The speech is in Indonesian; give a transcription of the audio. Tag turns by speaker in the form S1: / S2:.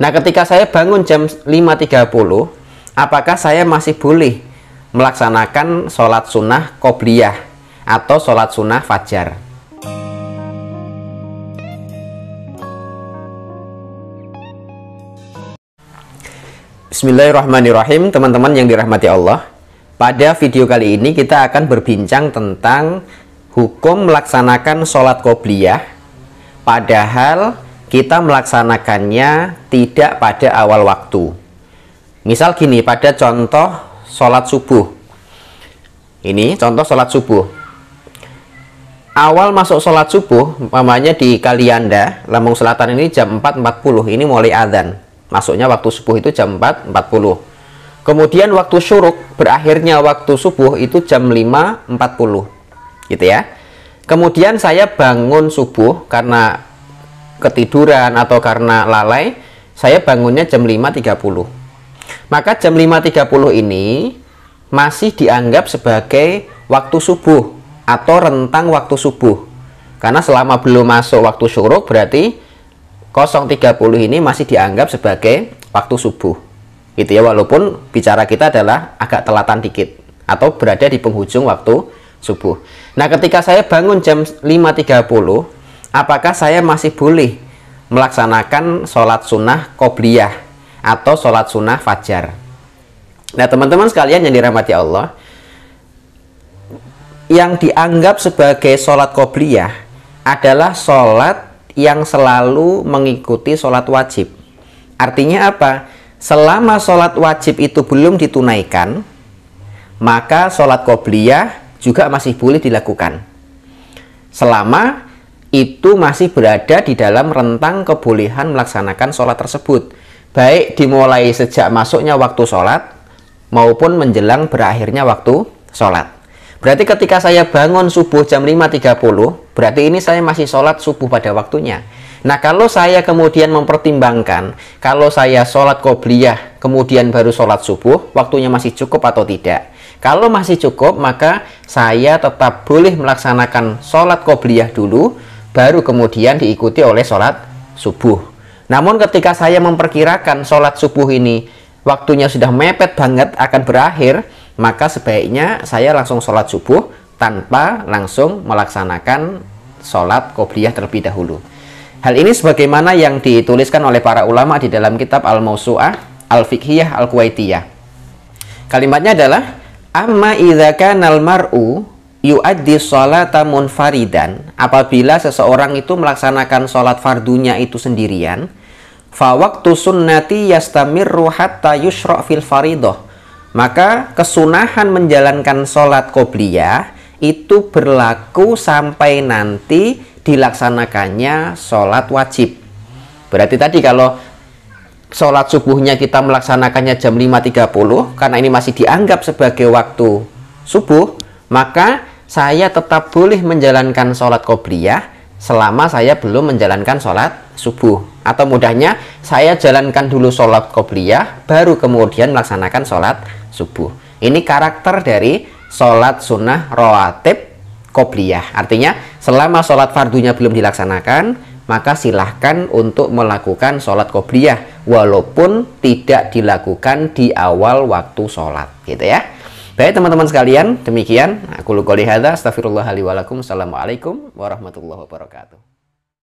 S1: Nah, ketika saya bangun jam 5.30, apakah saya masih boleh melaksanakan sholat sunnah qobliyah atau sholat sunnah fajar? Bismillahirrahmanirrahim, teman-teman yang dirahmati Allah. Pada video kali ini kita akan berbincang tentang hukum melaksanakan sholat qobliyah padahal kita melaksanakannya tidak pada awal waktu. Misal gini, pada contoh sholat subuh. Ini contoh sholat subuh. Awal masuk sholat subuh, umpamanya di Kalianda, Lampung Selatan ini jam 4.40, ini mulai adzan. Masuknya waktu subuh itu jam 4.40. Kemudian waktu syuruk, berakhirnya waktu subuh itu jam 5.40. Gitu ya. Kemudian saya bangun subuh karena ketiduran atau karena lalai, saya bangunnya jam 5.30. Maka jam 5.30 ini masih dianggap sebagai waktu subuh atau rentang waktu subuh. Karena selama belum masuk waktu syuruk berarti 0.30 ini masih dianggap sebagai waktu subuh. Gitu ya, walaupun bicara kita adalah agak telatan dikit atau berada di penghujung waktu subuh. Nah, ketika saya bangun jam 5.30, apakah saya masih boleh melaksanakan sholat sunnah qobliyah atau sholat sunnah fajar? Nah, teman-teman sekalian yang dirahmati Allah, yang dianggap sebagai sholat qobliyah adalah sholat yang selalu mengikuti sholat wajib. Artinya apa? Selama sholat wajib itu belum ditunaikan, maka sholat qobliyah juga masih boleh dilakukan. Selama itu masih berada di dalam rentang kebolehan melaksanakan sholat tersebut, baik dimulai sejak masuknya waktu sholat maupun menjelang berakhirnya waktu sholat. Berarti ketika saya bangun subuh jam 5.30, berarti ini saya masih sholat subuh pada waktunya. Nah, kalau saya kemudian mempertimbangkan, kalau saya sholat qobliyah kemudian baru sholat subuh, waktunya masih cukup atau tidak? Kalau masih cukup, maka saya tetap boleh melaksanakan sholat qobliyah dulu, baru kemudian diikuti oleh sholat subuh. Namun ketika saya memperkirakan sholat subuh ini waktunya sudah mepet banget akan berakhir, maka sebaiknya saya langsung sholat subuh tanpa langsung melaksanakan sholat qobliyah terlebih dahulu. Hal ini sebagaimana yang dituliskan oleh para ulama di dalam kitab Al-Mawsu'ah Al-Fiqhiyah Al-Kuwaitiyah. Kalimatnya adalah, amma idza kanal mar'u yu'addi sholata munfaridan, apabila seseorang itu melaksanakan sholat fardunya itu sendirian, fa waktu sunnati yastamirru hatta yushra' fil faridoh, maka kesunahan menjalankan sholat qobliyah itu berlaku sampai nanti dilaksanakannya sholat wajib. Berarti tadi kalau sholat subuhnya kita melaksanakannya jam 5.30, karena ini masih dianggap sebagai waktu subuh, maka saya tetap boleh menjalankan sholat qobliyah selama saya belum menjalankan sholat subuh. Atau mudahnya, saya jalankan dulu sholat qobliyah, baru kemudian melaksanakan sholat subuh. Ini karakter dari sholat sunnah rawatib qobliyah. Artinya, selama sholat fardunya belum dilaksanakan, maka silahkan untuk melakukan sholat qobliyah, walaupun tidak dilakukan di awal waktu sholat. Gitu ya. Baik teman-teman sekalian, demikian aku qouli hadza, astaghfirullah li wa lakum. Assalamualaikum warahmatullahi wabarakatuh.